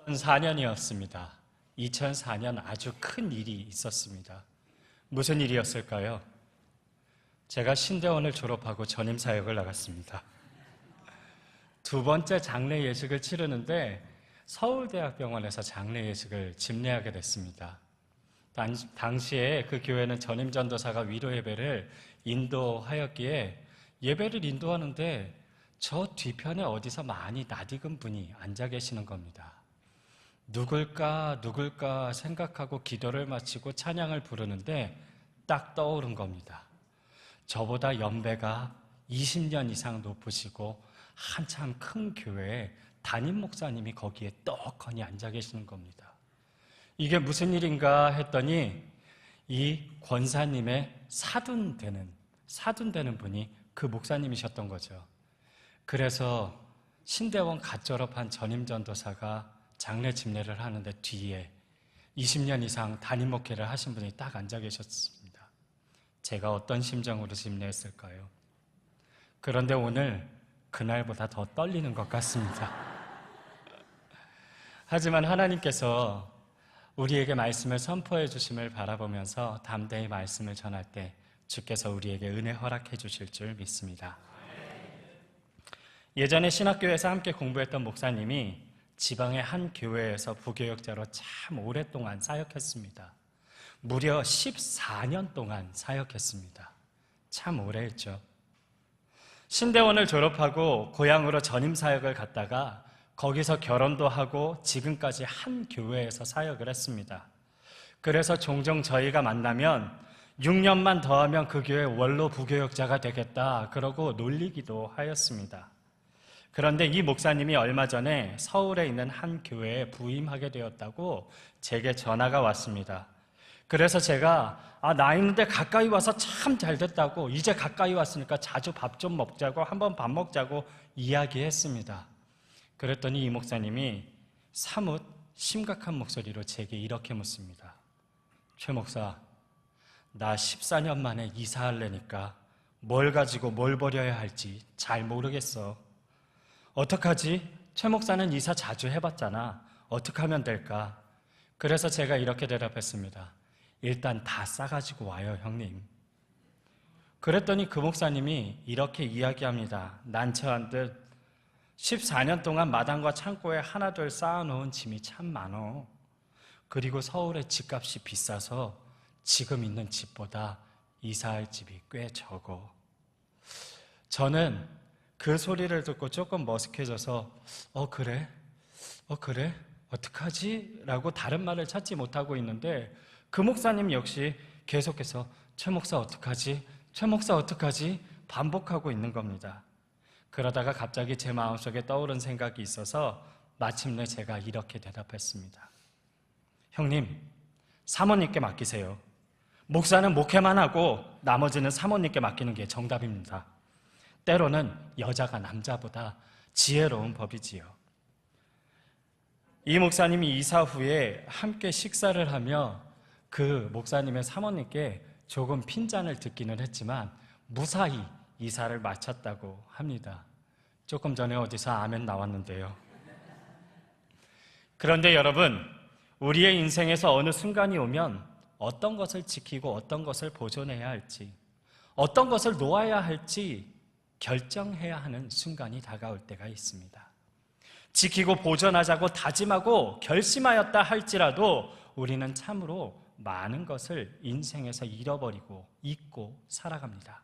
2004년이었습니다. 2004년 아주 큰 일이 있었습니다. 무슨 일이었을까요? 제가 신대원을 졸업하고 전임사역을 나갔습니다. 두 번째 장례 예식을 치르는데 서울대학병원에서 장례 예식을 집례하게 됐습니다. 당시에 그 교회는 전임 전도사가 위로 예배를 인도하였기에 예배를 인도하는데 저 뒤편에 어디서 많이 낯익은 분이 앉아 계시는 겁니다. 누굴까 생각하고 기도를 마치고 찬양을 부르는데 딱 떠오른 겁니다. 저보다 연배가 20년 이상 높으시고 한참 큰 교회에 담임 목사님이 거기에 떡하니 앉아 계시는 겁니다. 이게 무슨 일인가 했더니 이 권사님의 사돈 되는 분이 그 목사님이셨던 거죠. 그래서 신대원 갓 졸업한 전임 전도사가 장례 집례를 하는데 뒤에 20년 이상 담임 목회를 하신 분이 딱 앉아 계셨습니다. 제가 어떤 심정으로 집례했을까요? 그런데 오늘 그날보다 더 떨리는 것 같습니다. 하지만 하나님께서 우리에게 말씀을 선포해 주심을 바라보면서 담대히 말씀을 전할 때 주께서 우리에게 은혜 허락해 주실 줄 믿습니다. 예전에 신학교에서 함께 공부했던 목사님이 지방의 한 교회에서 부교역자로 참 오랫동안 사역했습니다. 무려 14년 동안 사역했습니다. 참 오래 했죠. 신대원을 졸업하고 고향으로 전임사역을 갔다가 거기서 결혼도 하고 지금까지 한 교회에서 사역을 했습니다. 그래서 종종 저희가 만나면 6년만 더하면 그 교회 원로 부교역자가 되겠다 그러고 놀리기도 하였습니다. 그런데 이 목사님이 얼마 전에 서울에 있는 한 교회에 부임하게 되었다고 제게 전화가 왔습니다. 그래서 제가 나 있는데 가까이 와서 참 잘 됐다고, 이제 가까이 왔으니까 자주 밥 좀 먹자고, 한번 밥 먹자고 이야기했습니다. 그랬더니 이 목사님이 사뭇 심각한 목소리로 제게 이렇게 묻습니다. 최 목사, 나 14년 만에 이사하려니까 뭘 가지고 뭘 버려야 할지 잘 모르겠어. 어떡하지? 최 목사는 이사 자주 해봤잖아. 어떻게 하면 될까? 그래서 제가 이렇게 대답했습니다. 일단 다 싸가지고 와요, 형님. 그랬더니 그 목사님이 이렇게 이야기합니다. 난처한 듯 14년 동안 마당과 창고에 하나둘 쌓아놓은 짐이 참 많어. 그리고 서울의 집값이 비싸서 지금 있는 집보다 이사할 집이 꽤 적어. 저는 그 소리를 듣고 조금 머쓱해져서 그래? 어떡하지? 라고 다른 말을 찾지 못하고 있는데 그 목사님 역시 계속해서 최 목사 어떡하지? 최 목사 어떡하지? 반복하고 있는 겁니다. 그러다가 갑자기 제 마음속에 떠오른 생각이 있어서 마침내 제가 이렇게 대답했습니다. 형님, 사모님께 맡기세요. 목사는 목회만 하고 나머지는 사모님께 맡기는 게 정답입니다. 때로는 여자가 남자보다 지혜로운 법이지요. 이 목사님이 이사 후에 함께 식사를 하며 그 목사님의 사모님께 조금 핀잔을 듣기는 했지만 무사히 이사를 마쳤다고 합니다. 조금 전에 어디서 아멘 나왔는데요. 그런데 여러분, 우리의 인생에서 어느 순간이 오면 어떤 것을 지키고 어떤 것을 보존해야 할지, 어떤 것을 놓아야 할지 결정해야 하는 순간이 다가올 때가 있습니다. 지키고 보존하자고 다짐하고 결심하였다 할지라도 우리는 참으로 많은 것을 인생에서 잃어버리고 잊고 살아갑니다.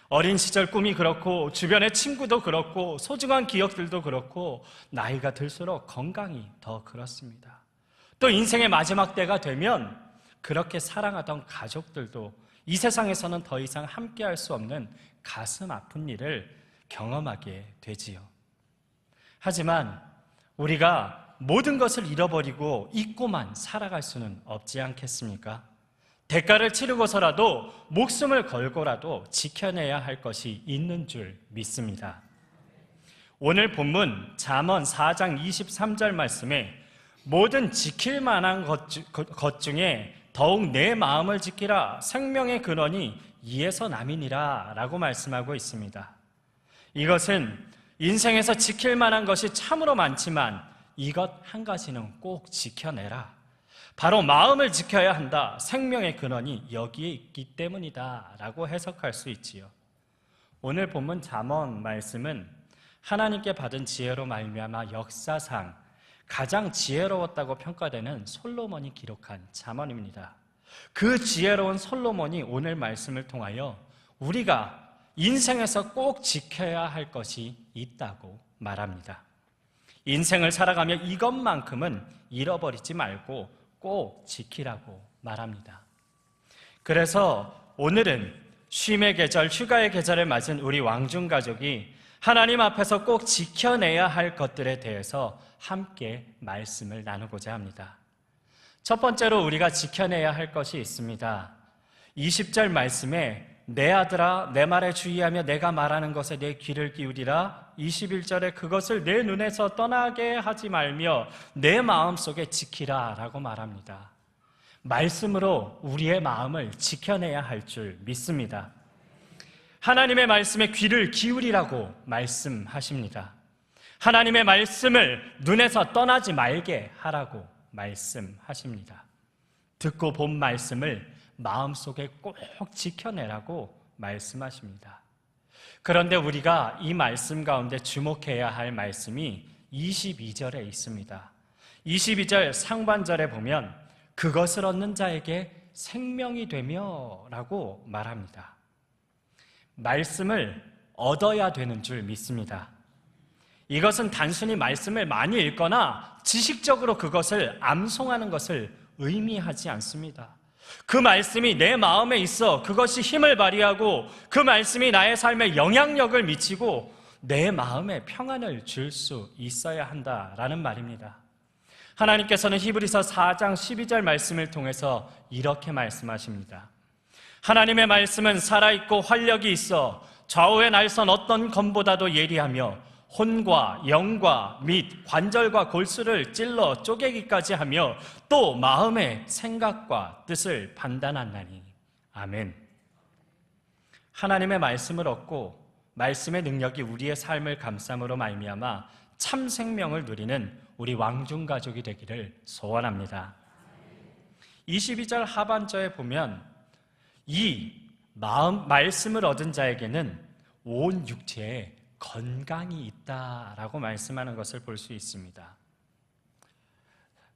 어린 시절 꿈이 그렇고 주변의 친구도 그렇고 소중한 기억들도 그렇고 나이가 들수록 건강이 더 그렇습니다. 또 인생의 마지막 때가 되면 그렇게 사랑하던 가족들도 이 세상에서는 더 이상 함께할 수 없는 가슴 아픈 일을 경험하게 되지요. 하지만 우리가 모든 것을 잃어버리고 잊고만 살아갈 수는 없지 않겠습니까? 대가를 치르고서라도 목숨을 걸고라도 지켜내야 할 것이 있는 줄 믿습니다. 오늘 본문 잠언 4장 23절 말씀에 모든 지킬 만한 것 중에 더욱 내 마음을 지키라. 생명의 근원이 이에서 남이니라 라고 말씀하고 있습니다. 이것은 인생에서 지킬 만한 것이 참으로 많지만 이것 한 가지는 꼭 지켜내라. 바로 마음을 지켜야 한다. 생명의 근원이 여기에 있기 때문이다 라고 해석할 수 있지요. 오늘 본문 잠언 말씀은 하나님께 받은 지혜로 말미암아 역사상 가장 지혜로웠다고 평가되는 솔로몬이 기록한 잠언입니다. 그 지혜로운 솔로몬이 오늘 말씀을 통하여 우리가 인생에서 꼭 지켜야 할 것이 있다고 말합니다. 인생을 살아가며 이것만큼은 잃어버리지 말고 꼭 지키라고 말합니다. 그래서 오늘은 쉼의 계절, 휴가의 계절을 맞은 우리 왕중 가족이 하나님 앞에서 꼭 지켜내야 할 것들에 대해서 함께 말씀을 나누고자 합니다. 첫 번째로 우리가 지켜내야 할 것이 있습니다. 20절 말씀에 내 아들아 내 말에 주의하며 내가 말하는 것에 내 귀를 기울이라. 21절에 그것을 내 눈에서 떠나게 하지 말며 내 마음속에 지키라 라고 말합니다. 말씀으로 우리의 마음을 지켜내야 할 줄 믿습니다. 하나님의 말씀에 귀를 기울이라고 말씀하십니다. 하나님의 말씀을 눈에서 떠나지 말게 하라고 말씀하십니다. 듣고 본 말씀을 마음속에 꼭 지켜내라고 말씀하십니다. 그런데 우리가 이 말씀 가운데 주목해야 할 말씀이 22절에 있습니다. 22절 상반절에 보면 그것을 얻는 자에게 생명이 되며 라고 말합니다. 말씀을 얻어야 되는 줄 믿습니다. 이것은 단순히 말씀을 많이 읽거나 지식적으로 그것을 암송하는 것을 의미하지 않습니다. 그 말씀이 내 마음에 있어 그것이 힘을 발휘하고 그 말씀이 나의 삶에 영향력을 미치고 내 마음에 평안을 줄 수 있어야 한다라는 말입니다. 하나님께서는 히브리서 4장 12절 말씀을 통해서 이렇게 말씀하십니다. 하나님의 말씀은 살아있고 활력이 있어 좌우의 날선 어떤 검보다도 예리하며 혼과 영과 및 관절과 골수를 찔러 쪼개기까지 하며 또 마음의 생각과 뜻을 판단하나니. 아멘. 하나님의 말씀을 얻고 말씀의 능력이 우리의 삶을 감쌈으로 말미암아 참 생명을 누리는 우리 왕중 가족이 되기를 소원합니다. 22절 하반절에 보면 이 말씀을 얻은 자에게는 온 육체에 건강이 있다라고 말씀하는 것을 볼 수 있습니다.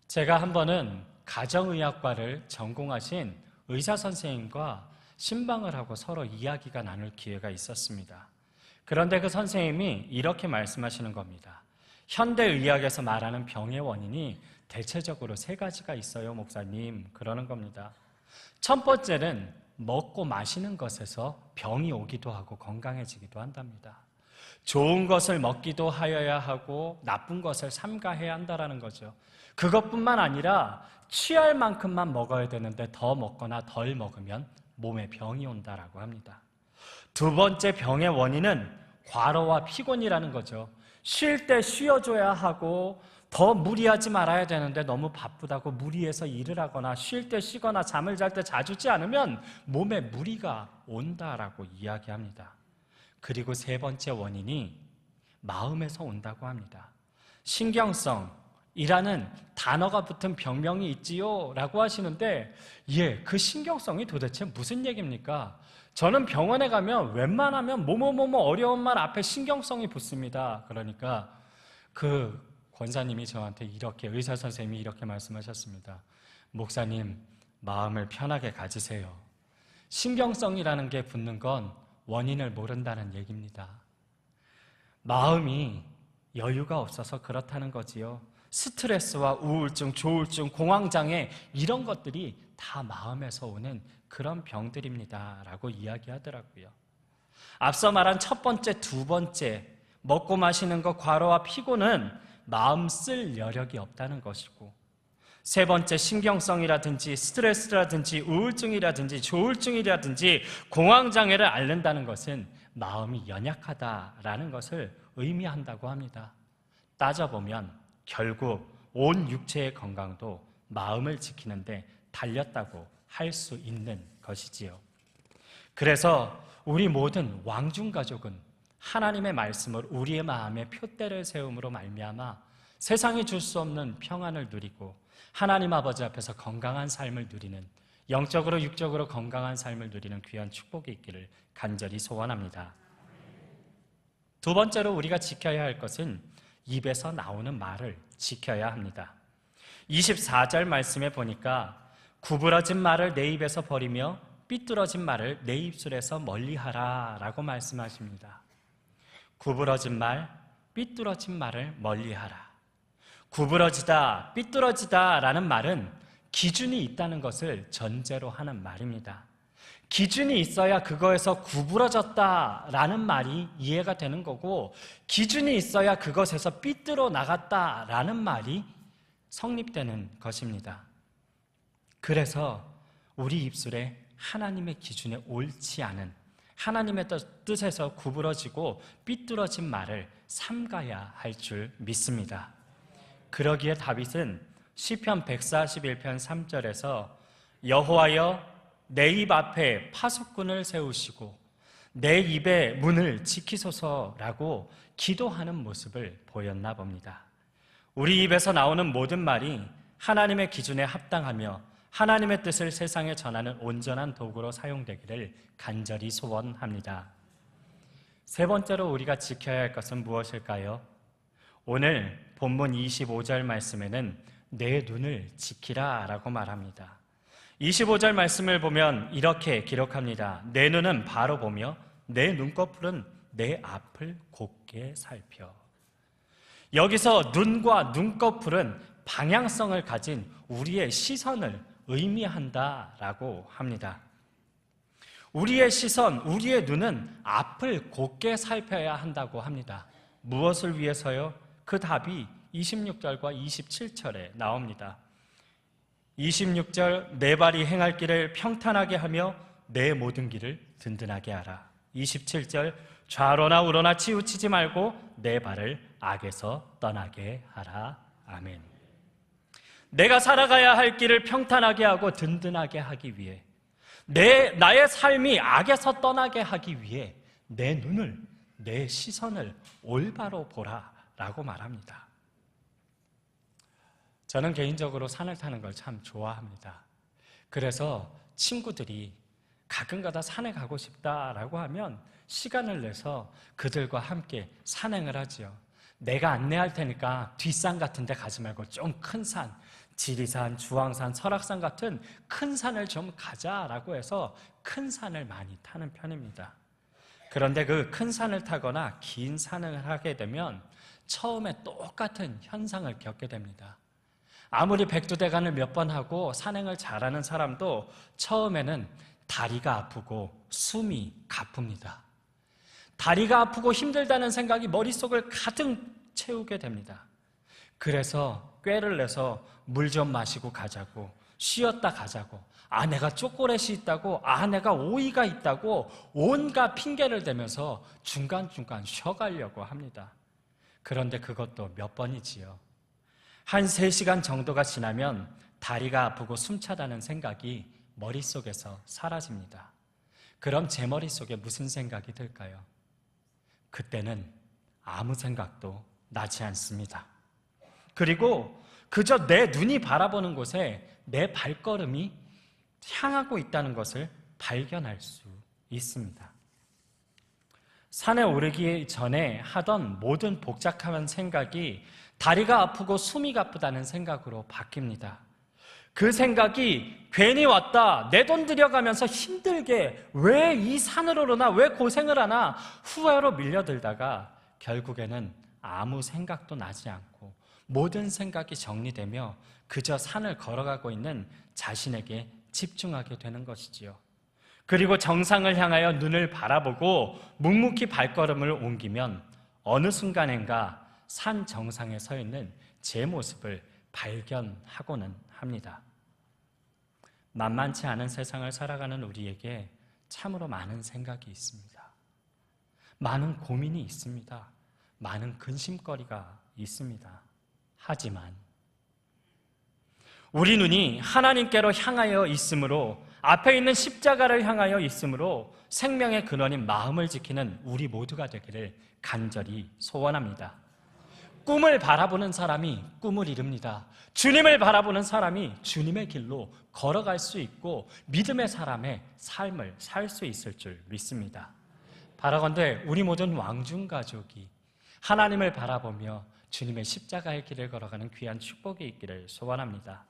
제가 한 번은 가정의학과를 전공하신 의사 선생님과 신방을 하고 서로 이야기가 나눌 기회가 있었습니다. 그런데 그 선생님이 이렇게 말씀하시는 겁니다. 현대의학에서 말하는 병의 원인이 대체적으로 3가지가 있어요, 목사님. 그러는 겁니다. 첫 번째는 먹고 마시는 것에서 병이 오기도 하고 건강해지기도 한답니다. 좋은 것을 먹기도 하여야 하고 나쁜 것을 삼가해야 한다는 거죠. 그것뿐만 아니라 취할 만큼만 먹어야 되는데 더 먹거나 덜 먹으면 몸에 병이 온다라고 합니다. 두 번째 병의 원인은 과로와 피곤이라는 거죠. 쉴 때 쉬어줘야 하고 더 무리하지 말아야 되는데 너무 바쁘다고 무리해서 일을 하거나 쉴 때 쉬거나 잠을 잘 때 자주지 않으면 몸에 무리가 온다라고 이야기합니다. 그리고 3번째 원인이 마음에서 온다고 합니다. 신경성이라는 단어가 붙은 병명이 있지요 라고 하시는데 그 신경성이 도대체 무슨 얘기입니까? 저는 병원에 가면 웬만하면 뭐뭐뭐뭐 어려운 말 앞에 신경성이 붙습니다. 그러니까 그 권사님이 저한테 의사 선생님이 이렇게 말씀하셨습니다. 목사님, 마음을 편하게 가지세요. 신경성이라는 게 붙는 건 원인을 모른다는 얘기입니다. 마음이 여유가 없어서 그렇다는 거지요. 스트레스와 우울증, 조울증, 공황장애 이런 것들이 다 마음에서 오는 그런 병들입니다 라고 이야기하더라고요. 앞서 말한 첫 번째, 두 번째 먹고 마시는 것, 과로와 피곤은 마음 쓸 여력이 없다는 것이고, 3번째 신경성이라든지 스트레스라든지 우울증이라든지 조울증이라든지 공황장애를 앓는다는 것은 마음이 연약하다라는 것을 의미한다고 합니다. 따져보면 결국 온 육체의 건강도 마음을 지키는데 달렸다고 할 수 있는 것이지요. 그래서 우리 모든 왕중 가족은 하나님의 말씀을 우리의 마음에 표대를 세움으로 말미암아 세상이 줄 수 없는 평안을 누리고 하나님 아버지 앞에서 건강한 삶을 누리는, 영적으로 육적으로 건강한 삶을 누리는 귀한 축복이 있기를 간절히 소원합니다. 두 번째로 우리가 지켜야 할 것은 입에서 나오는 말을 지켜야 합니다. 24절 말씀에 보니까 구부러진 말을 내 입에서 버리며 삐뚤어진 말을 내 입술에서 멀리하라 라고 말씀하십니다. 구부러진 말, 삐뚤어진 말을 멀리하라. 구부러지다, 삐뚤어지다 라는 말은 기준이 있다는 것을 전제로 하는 말입니다. 기준이 있어야 그거에서 구부러졌다 라는 말이 이해가 되는 거고, 기준이 있어야 그것에서 삐뚤어 나갔다 라는 말이 성립되는 것입니다. 그래서 우리 입술에 하나님의 기준에 옳지 않은, 하나님의 뜻에서 구부러지고 삐뚤어진 말을 삼가야 할 줄 믿습니다. 그러기에 다윗은 시편 141편 3절에서 여호와여 내 입 앞에 파수꾼을 세우시고 내 입의 문을 지키소서라고 기도하는 모습을 보였나 봅니다. 우리 입에서 나오는 모든 말이 하나님의 기준에 합당하며 하나님의 뜻을 세상에 전하는 온전한 도구로 사용되기를 간절히 소원합니다. 세 번째로 우리가 지켜야 할 것은 무엇일까요? 오늘 본문 25절 말씀에는 내 눈을 지키라 라고 말합니다. 25절 말씀을 보면 이렇게 기록합니다. 내 눈은 바로 보며 내 눈꺼풀은 내 앞을 곧게 살펴. 여기서 눈과 눈꺼풀은 방향성을 가진 우리의 시선을 의미한다라고 합니다. 우리의 시선, 우리의 눈은 앞을 곧게 살펴야 한다고 합니다. 무엇을 위해서요? 그 답이 26절과 27절에 나옵니다. 26절 내 발이 행할 길을 평탄하게 하며 내 모든 길을 든든하게 하라. 27절 좌로나 우로나 치우치지 말고 내 발을 악에서 떠나게 하라. 아멘. 내가 살아가야 할 길을 평탄하게 하고 든든하게 하기 위해, 나의 삶이 악에서 떠나게 하기 위해 내 눈을, 내 시선을 올바로 보라 라고 말합니다. 저는 개인적으로 산을 타는 걸 참 좋아합니다. 그래서 친구들이 가끔가다 산에 가고 싶다라고 하면 시간을 내서 그들과 함께 산행을 하지요. 내가 안내할 테니까 뒷산 같은 데 가지 말고 좀 큰 산, 지리산, 주황산, 설악산 같은 큰 산을 좀 가자라고 해서 큰 산을 많이 타는 편입니다. 그런데 그 큰 산을 타거나 긴 산을 하게 되면 처음에 똑같은 현상을 겪게 됩니다. 아무리 백두대간을 몇 번 하고 산행을 잘하는 사람도 처음에는 다리가 아프고 숨이 가쁩니다. 다리가 아프고 힘들다는 생각이 머릿속을 가득 채우게 됩니다. 그래서 꾀를 내서 물 좀 마시고 가자고, 쉬었다 가자고, 내가 초콜릿이 있다고, 내가 오이가 있다고 온갖 핑계를 대면서 중간중간 쉬어가려고 합니다. 그런데 그것도 몇 번이지요. 한 3시간 정도가 지나면 다리가 아프고 숨차다는 생각이 머릿속에서 사라집니다. 그럼 제 머릿속에 무슨 생각이 들까요? 그때는 아무 생각도 나지 않습니다. 그리고 그저 내 눈이 바라보는 곳에 내 발걸음이 향하고 있다는 것을 발견할 수 있습니다. 산에 오르기 전에 하던 모든 복잡한 생각이 다리가 아프고 숨이 가쁘다는 생각으로 바뀝니다. 그 생각이 괜히 왔다, 내 돈 들여가면서 힘들게 왜 이 산을 오르나, 왜 고생을 하나 후회로 밀려들다가 결국에는 아무 생각도 나지 않고 모든 생각이 정리되며 그저 산을 걸어가고 있는 자신에게 집중하게 되는 것이지요. 그리고 정상을 향하여 눈을 바라보고 묵묵히 발걸음을 옮기면 어느 순간인가 산 정상에 서 있는 제 모습을 발견하고는 합니다. 만만치 않은 세상을 살아가는 우리에게 참으로 많은 생각이 있습니다. 많은 고민이 있습니다. 많은 근심거리가 있습니다. 하지만 우리 눈이 하나님께로 향하여 있으므로 앞에 있는 십자가를 향하여 있으므로 생명의 근원인 마음을 지키는 우리 모두가 되기를 간절히 소원합니다. 꿈을 바라보는 사람이 꿈을 이룹니다. 주님을 바라보는 사람이 주님의 길로 걸어갈 수 있고 믿음의 사람의 삶을 살 수 있을 줄 믿습니다. 바라건대 우리 모든 왕중가족이 하나님을 바라보며 주님의 십자가의 길을 걸어가는 귀한 축복이 있기를 소원합니다.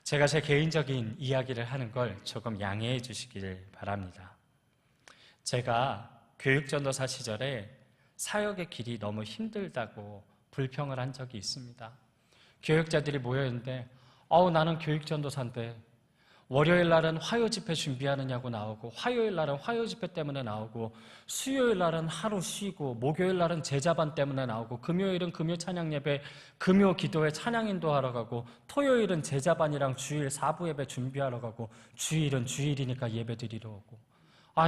제가 제 개인적인 이야기를 하는 걸 조금 양해해 주시기를 바랍니다. 제가 교육전도사 시절에 사역의 길이 너무 힘들다고 불평을 한 적이 있습니다. 교육자들이 모여있는데 나는 교육전도사인데 월요일 날은 화요 집회 준비하느냐고 나오고, 화요일 날은 화요 집회 때문에 나오고, 수요일 날은 하루 쉬고, 목요일 날은 제자반 때문에 나오고, 금요일은 금요 찬양 예배, 금요 기도회 찬양 인도하러 가고, 토요일은 제자반이랑 주일 4부 예배 준비하러 가고, 주일은 주일이니까 예배 드리러 오고,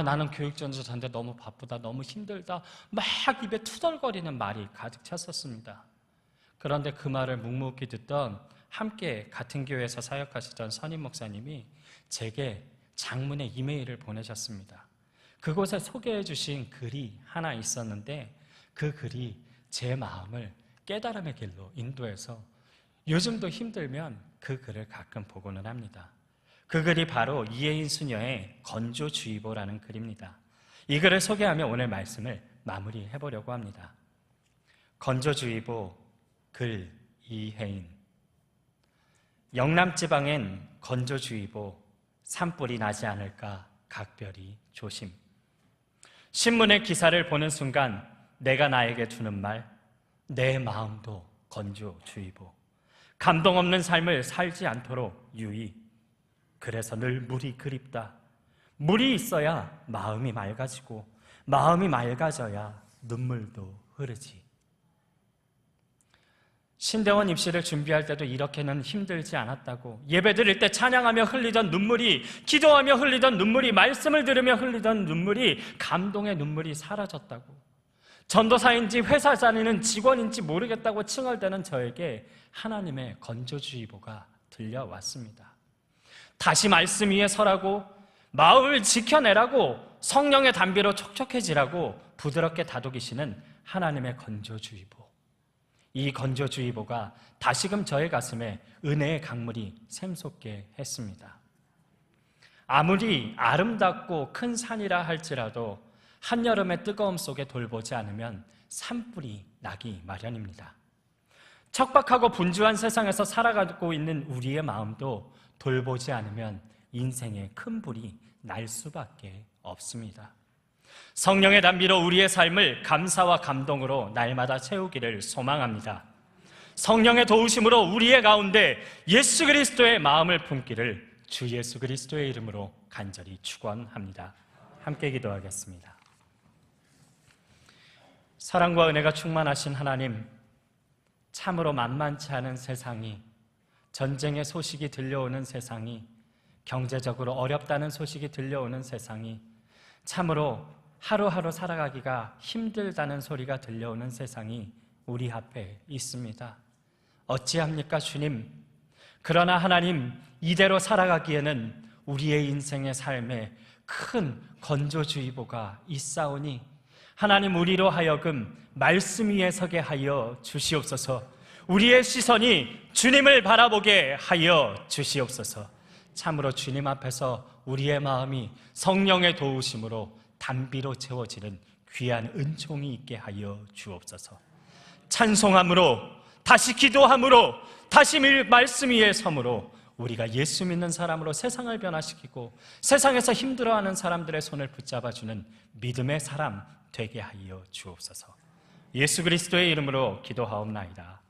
나는 교육전도사인데 너무 바쁘다, 너무 힘들다, 막 입에 투덜거리는 말이 가득 찼었습니다. 그런데 그 말을 묵묵히 듣던 함께 같은 교회에서 사역하시던 선임 목사님이 제게 장문의 이메일을 보내셨습니다. 그곳에 소개해 주신 글이 하나 있었는데 그 글이 제 마음을 깨달음의 길로 인도해서 요즘도 힘들면 그 글을 가끔 보고는 합니다. 그 글이 바로 이혜인 수녀의 건조주의보라는 글입니다. 이 글을 소개하며 오늘 말씀을 마무리해 보려고 합니다. 건조주의보 글 이혜인. 영남지방엔 건조주의보 산불이 나지 않을까 각별히 조심. 신문의 기사를 보는 순간 내가 나에게 주는 말, 내 마음도 건조주의보. 감동 없는 삶을 살지 않도록 유의. 그래서 늘 물이 그립다. 물이 있어야 마음이 맑아지고 마음이 맑아져야 눈물도 흐르지. 신대원 입시를 준비할 때도 이렇게는 힘들지 않았다고, 예배 드릴 때 찬양하며 흘리던 눈물이, 기도하며 흘리던 눈물이, 말씀을 들으며 흘리던 눈물이, 감동의 눈물이 사라졌다고, 전도사인지 회사 다니는 직원인지 모르겠다고 칭얼대는 저에게 하나님의 건조주의보가 들려왔습니다. 다시 말씀 위에 서라고, 마음을 지켜내라고, 성령의 담비로 촉촉해지라고 부드럽게 다독이시는 하나님의 건조주의보. 이 건조주의보가 다시금 저의 가슴에 은혜의 강물이 샘솟게 했습니다. 아무리 아름답고 큰 산이라 할지라도 한여름의 뜨거움 속에 돌보지 않으면 산불이 나기 마련입니다. 척박하고 분주한 세상에서 살아가고 있는 우리의 마음도 돌보지 않으면 인생의 큰 불이 날 수밖에 없습니다. 성령의 담비로 우리의 삶을 감사와 감동으로 날마다 채우기를 소망합니다. 성령의 도우심으로 우리의 가운데 예수 그리스도의 마음을 품기를 주 예수 그리스도의 이름으로 간절히 축원합니다. 함께 기도하겠습니다. 사랑과 은혜가 충만하신 하나님, 참으로 만만치 않은 세상이, 전쟁의 소식이 들려오는 세상이, 경제적으로 어렵다는 소식이 들려오는 세상이, 참으로 하루하루 살아가기가 힘들다는 소리가 들려오는 세상이 우리 앞에 있습니다. 어찌합니까, 주님? 그러나 하나님, 이대로 살아가기에는 우리의 인생의 삶에 큰 건조주의보가 있사오니 하나님, 우리로 하여금 말씀 위에 서게 하여 주시옵소서. 우리의 시선이 주님을 바라보게 하여 주시옵소서. 참으로 주님 앞에서 우리의 마음이 성령의 도우심으로 담비로 채워지는 귀한 은총이 있게 하여 주옵소서. 찬송함으로, 다시 기도함으로, 다시 말씀 위에 섬으로 우리가 예수 믿는 사람으로 세상을 변화시키고 세상에서 힘들어하는 사람들의 손을 붙잡아주는 믿음의 사람 되게 하여 주옵소서. 예수 그리스도의 이름으로 기도하옵나이다.